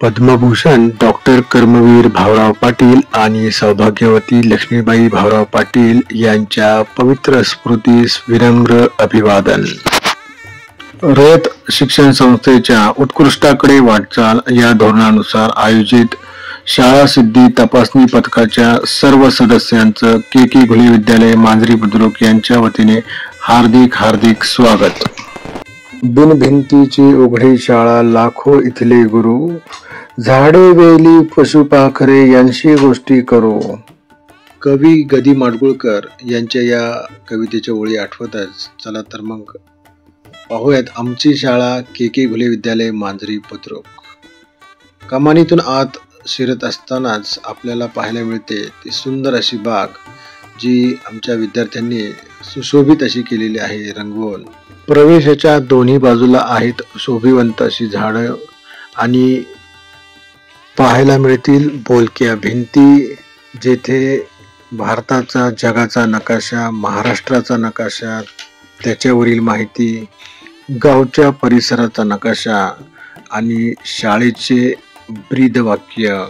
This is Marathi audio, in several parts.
पद्मभूषण डॉक्टर कर्मवीर भाऊराव पाटील आणि सौभाग्यवती लक्ष्मीबाई भाऊराव पाटील यांच्या पवित्र स्मृतीस विनम्र अभिवादन. रयत शिक्षण संस्थेच्या उत्कृष्टाकडे वाटचाल या धोरणानुसार आयोजित शाळा सिद्धी तपासणी पथकाच्या सर्व सदस्यांचं के घुले विद्यालय मांजरी बुद्रुक यांच्या वतीने हार्दिक स्वागत. बिन भिंतीची उघडी शाळा, लाखो इथले गुरु, झाडे वेली पशुपाखरे यांशी गोष्टी करू. कवी गदी माडगुळकर यांच्या या कवितेच्या ओळी आठवतच चला तर मग पाहूयात आमची शाळा के घुले विद्यालय मांजरी बुद्रुक. कमानीतून आत शिरत असतानाच आपल्याला पाहायला मिळते ती सुंदर अशी बाग, जी आमच्या विद्यार्थ्यांनी सुशोभित अशी केलेली आहे रंगवून. प्रवेशाच्या दोन्ही बाजूला आहेत शोभिवंत अशी झाडं आणि पाहायला मिळतील बोलक्या भिंती, जेथे भारताचा, जगाचा नकाशा, महाराष्ट्राचा नकाशा, त्याच्यावरील माहिती, गावच्या परिसराचा नकाशा आणि शाळेचे ब्रीदवाक्य,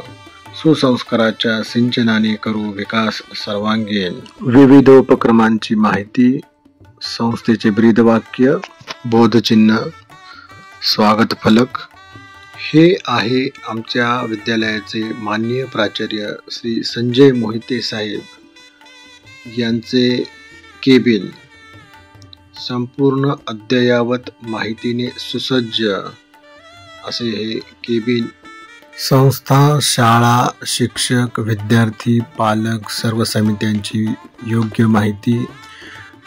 सुसंस्काराच्या सिंचनाने करू विकास सर्वांगीण, विविध उपक्रमांची माहिती, संस्थेचे ब्रीदवाक्य, बोधचिन्ह, स्वागत फलक. हे आहे आमच्या विद्यालयाचे माननीय प्राचार्य श्री संजय मोहिते साहेब यांचे केबिन. संपूर्ण अद्ययावत माहितीने सुसज्ज असे हे केबिन. संस्था, शाळा, शिक्षक, विद्यार्थी, पालक सर्व समित्यांची योग्य माहिती,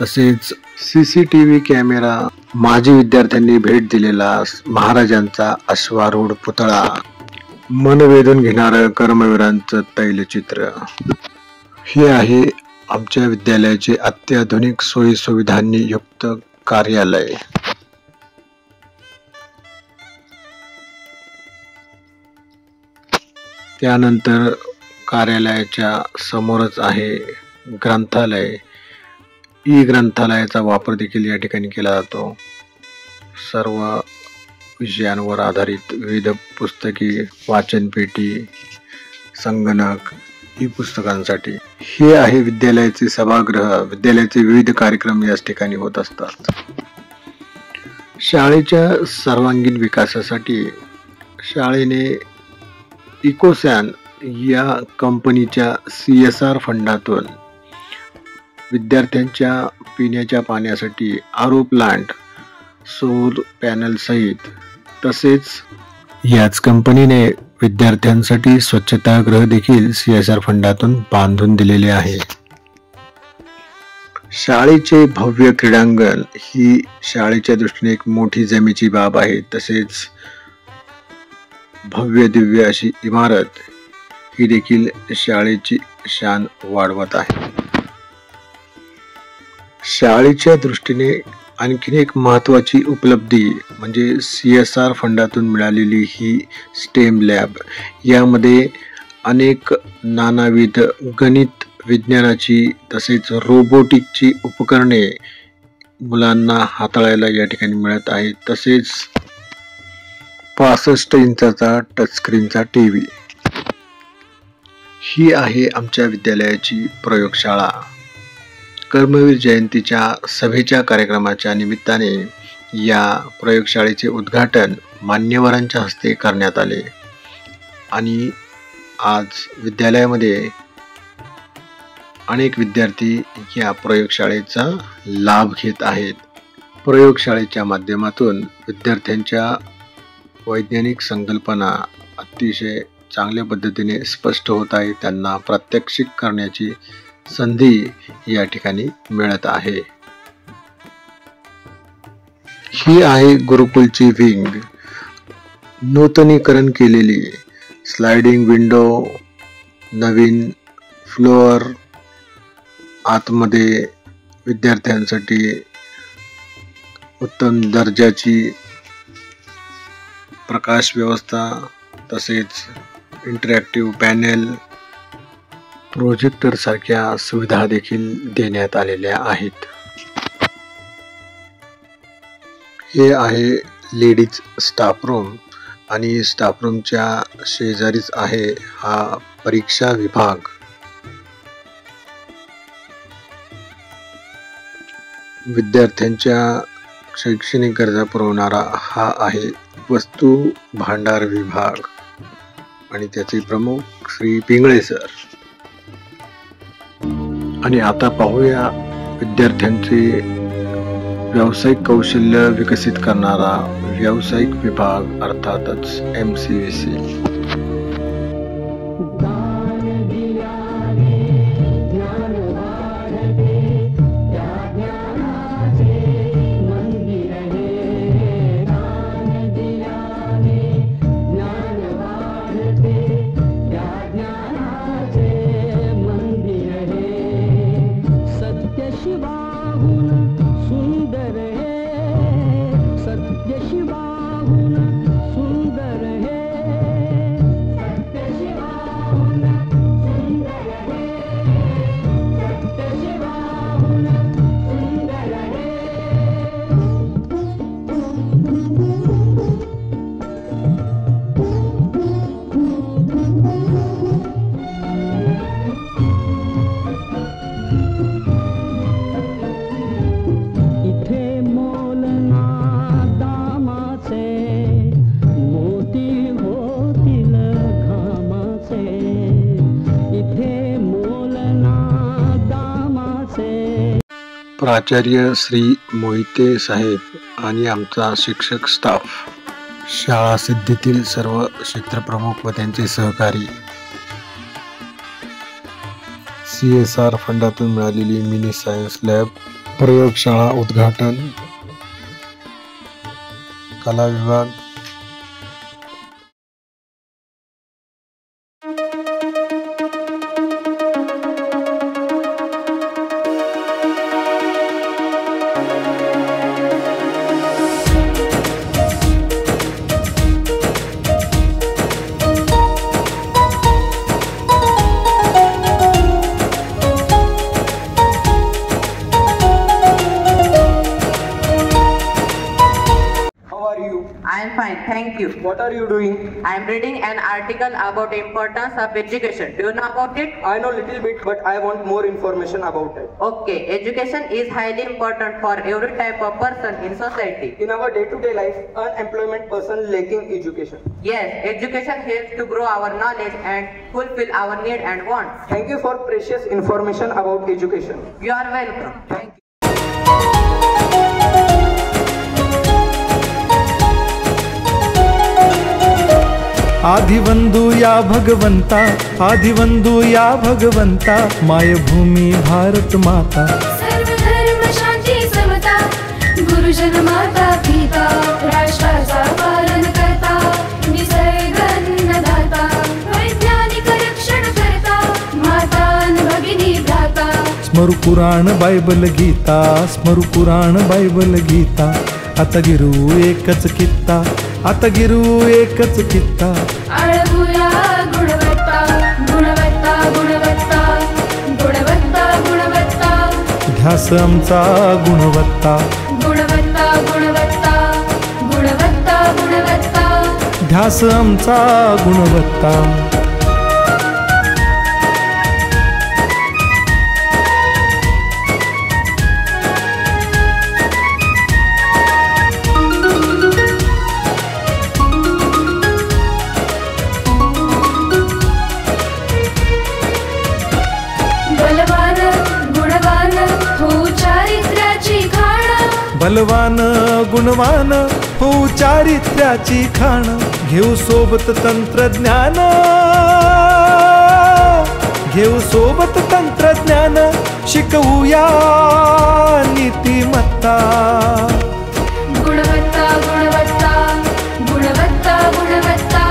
तसेच CCTV कॅमेरा, माजी विद्यार्थ्यांनी भेट दिलेला महाराजांचा अश्वारूढ पुतळा, मन वेधून घेणारं कर्मवीरांचं तैलचित्र. हे आहे आमच्या विद्यालयाचे अत्याधुनिक सोयी सुविधांनी युक्त कार्यालय. त्यानंतर कार्यालयाच्या समोरच आहे ग्रंथालय. ग्रंथालयाचा वापर देखील या ठिकाणी केला जातो. सर्व विषयांवर आधारित विविध पुस्तके, वाचनपेटी, संगणक, पुस्तकांसाठी. हे आहे विद्यालयाचे सभागृह. विद्यालयाचे विविध कार्यक्रम याच ठिकाणी होत असतात. शाळेच्या सर्वांगीण विकासासाठी शाळेने इकोसॅन या कंपनीच्या CSR फंडातून विद्यार्थ्यांच्या पिण्याच्या पाण्यासाठी RO प्लांट, सौर पॅनल सहित, तसेच याच कंपनीने विद्यार्थ्यांसाठी स्वच्छतागृह देखील CSR फंडातून बांधून दिलेले आहे. शाळेचे भव्य क्रीडांगण ही शाळेच्या दृष्टीने एक मोठी जमेची बाब आहे. तसेच भव्य दिव्य अशी इमारत ही देखील शाळेची शान वाढवत आहे. शाळेच्या दृष्टीने आणखीन एक महत्त्वाची उपलब्धी म्हणजे CSR फंडातून मिळालेली ही STEM लॅब. यामध्ये अनेक नानाविध गणित, विज्ञानाची तसेच रोबोटिकची उपकरणे मुलांना हाताळायला या ठिकाणी मिळत आहेत. तसेच 65 इंचाचा टचस्क्रीनचा TV. ही आहे आमच्या विद्यालयाची प्रयोगशाळा. कर्मवीर जयंतीच्या सभेच्या कार्यक्रमाच्या निमित्ताने या प्रयोगशाळेचे उद्घाटन मान्यवरांच्या हस्ते करण्यात आले आणि आज विद्यालयामध्ये अनेक विद्यार्थी या प्रयोगशाळेचा लाभ घेत आहेत. प्रयोगशाळेच्या माध्यमातून विद्यार्थ्यांच्या वैज्ञानिक संकल्पना अतिशय चांगल्या पद्धतीने स्पष्ट होत आहे. त्यांना प्रात्यक्षिक करण्याची संधी या ठिकाणी मिळत आहे. ही आहे गुरुकुलची विंग. नूतनीकरण केलेली स्लायडिंग विंडो, नवीन फ्लोअर, आतमध्ये विद्यार्थ्यांसाठी उत्तम दर्जाची प्रकाश व्यवस्था, तसेच इंटरॅक्टिव्ह पॅनेल, प्रोजेक्टर सारख्या सुविधा देखील देण्यात आलेल्या आहेत. हे आहे लेडीज स्टाफ रूम. आणि स्टाफरूमच्या शेजारीच आहे हा परीक्षा विभाग. विद्यार्थ्यांच्या शैक्षणिक गरजा पुरवणारा हा आहे वस्तू भांडार विभाग आणि त्याचे प्रमुख श्री पिंगळे सर. आणि आता पाहूया विद्यार्थ्यांचे व्यावसायिक कौशल्य विकसित करणारा व्यावसायिक विभाग अर्थातच MCVC. प्राचार्य श्री मोहिते साहेब आणि आमचा शिक्षक स्टाफ, शाळा सिद्धीतील सर्व क्षेत्रप्रमुख व त्यांचे सहकारी, CSR फंडातून मिळालेली मिनी सायन्स लॅब, प्रयोगशाळा उद्घाटन, कला विभाग, I am fine, thank you. What are you doing? I am reading an article about importance of education. Do you know about it? I know little bit, but I want more information about it. Okay, education is highly important for every type of person in society. In our day-to-day life, unemployment person lacking education. Yes, education helps to grow our knowledge and fulfill our need and wants. Thank you for precious information about education. You are welcome. Thank you. आदिवंदू या भगवंता, आदिवंदू या भगवंता, मायभूमी भारत माता. सर्व धर्म शांती समता, गुरुजन माता पिता, राष्ट्राचा पालन करता, निसर्ग अन्नदाता, वैज्ञानिक रक्षण करता, माता भगिनी भ्राता. स्मरू पुराण बायबल गीता, स्मरू पुराण बायबल गीता. आता गिरू एकच कित्ता, आता गिरू एकच कित्ता. आळवूया गुणवत्ता, गुणवत्ता, गुणवत्ता, गुणवत्ता, गुणवत्ता. ध्यास आमचा गुणवत्ता, गुणवत्ता, गुणवत्ता, गुणवत्ता, गुणवत्ता. ध्यास आमचा गुणवत्ता. बलवान गुणवान हो चारित्र्याची खाण. घेऊ सोबत तंत्रज्ञान, घेऊ सोबत तंत्रज्ञान. शिकवूया नीतिमत्ता. गुणवत्ता, गुणवत्ता, गुणवत्ता, गुणवत्ता.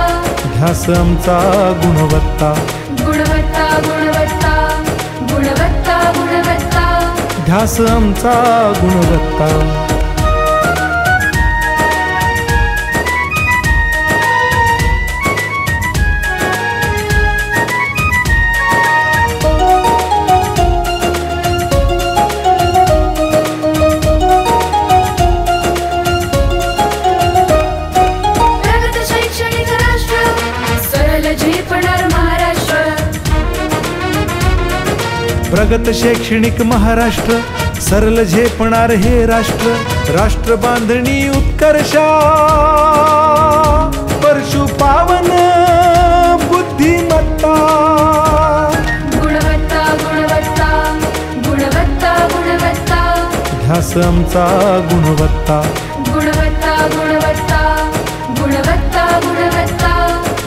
ध्यास आमचा गुणवत्ता, गुणवत्ता, गुणवत्ता, गुणवत्ता, गुणवत्ता. ध्यास आमचा गुणवत्ता. प्रगत शैक्षणिक सरल झेपणार महाराष्ट्र. प्रगत शैक्षणिक महाराष्ट्र, सरल झेपणार हे राष्ट्र. राष्ट्र बांधणी उत्कर्षा, परशु पावन बुद्धिमत्ता. गुणवत्ता गुणवत्ता गुणवत्ता गुणवत्ता. ध्यास आमचा गुणवत्ता. गुणवत्ता गुणवत्ता गुणवत्ता गुणवत्ता.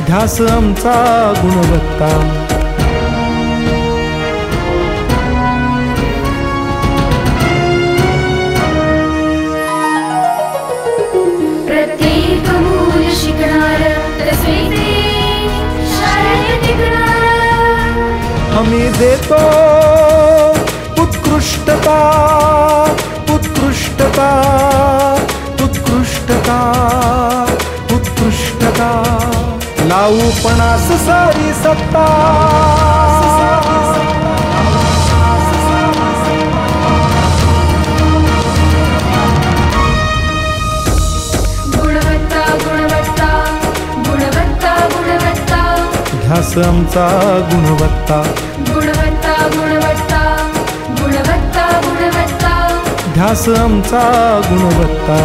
ध्यास आमचा गुणवत्ता. प्रत्येक मूल शिकणार, तसे शाळेत टिकणार. आम्ही देतो उत्कृष्टता, उत्कृष्टता, उत्कृष्टता, उत्कृष्टता. लावू पणास सारी सत्ता. गुणवत्ता गुणवत्ता गुणवत्ता गुणवत्ता. ध्यास आमचा गुणवत्ता. गुणवत्ता गुणवत्ता गुणवत्ता गुणवत्ता. ध्यास आमचा गुणवत्ता.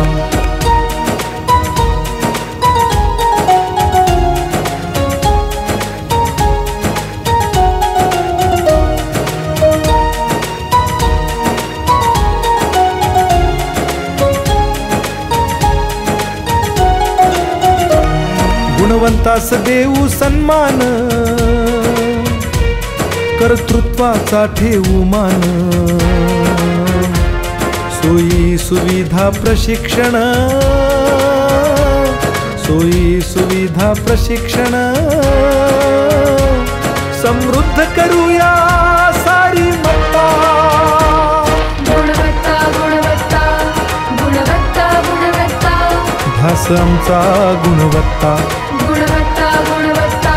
गुणवंतास देऊ सन्मान, कर्तृत्वाचा ठेवू मान. सोयी सुविधा प्रशिक्षण, सोयी सुविधा प्रशिक्षण. समृद्ध करूया सारी मत्ता. गुणवत्ता गुणवत्ता गुणवत्ता गुणवत्ता. ध्यास आमचा गुणवत्ता. गुणवत्ता गुणवत्ता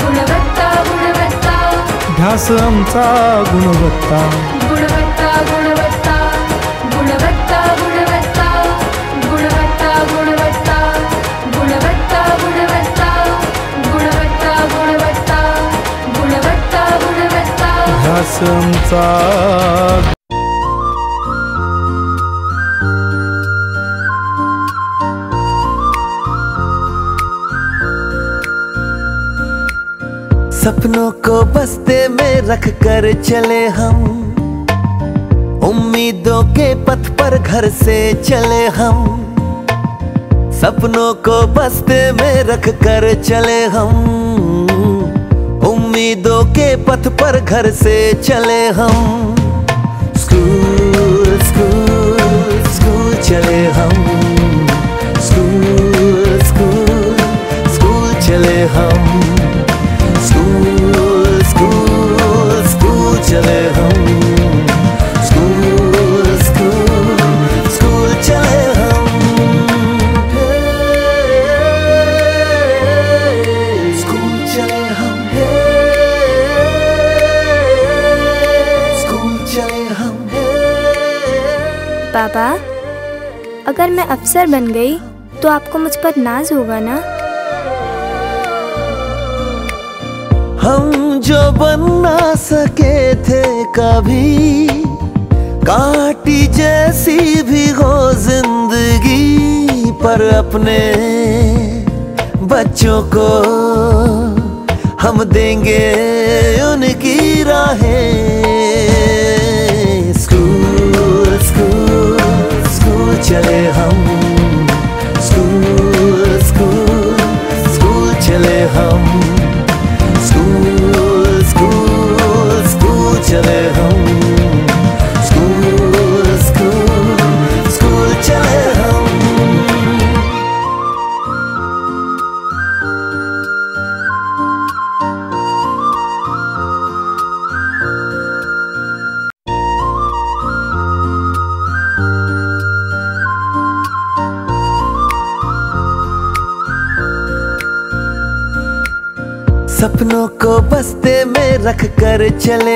गुणवत्ता गुणवत्ता. ध्यास आमचा गुणवत्ता. गुणवत्ता गुणवत्ता गुणवत्ता गुणवत्ता. गुणवत्ता गुणवत्ता गुणवत्ता गुणवत्ता. गुणवत्ता गुणवत्ता गुणवत्ता गुणवत्ता. ध्यास आमचा. सपनों को बस्ते में रख कर चले हम, उम्मीदों के पथ पर घर से चले हम. सपनों को बस्ते में रख कर चले हम, उम्मीदों के पथ पर घर से चले हम. स्कूल स्कूल स्कूल चले हम. स्कूल स्कूल स्कूल चले हम. स्कूल स्कूल स्कूल चले हम. स्कूल स्कूल स्कूल चले हम. स्कूल चले हम. स्कूल चले हम. पापा, अगर मैं अफसर बन गई तो आपको मुझ पर नाज होगा ना? हम जो बन ना सके थे कभी, काटी जैसी भी हो जिंदगी, पर अपने बच्चों को हम देंगे उनकी राहें. स्कूल स्कूल स्कूल चले हम. स्कूल स्कूल स्कूल चले हम. स्कूल स्कूल स्कूल चले हम. स्कूल स्कूल स्कूल चले हम. सपनों को बस्ते में रख कर चले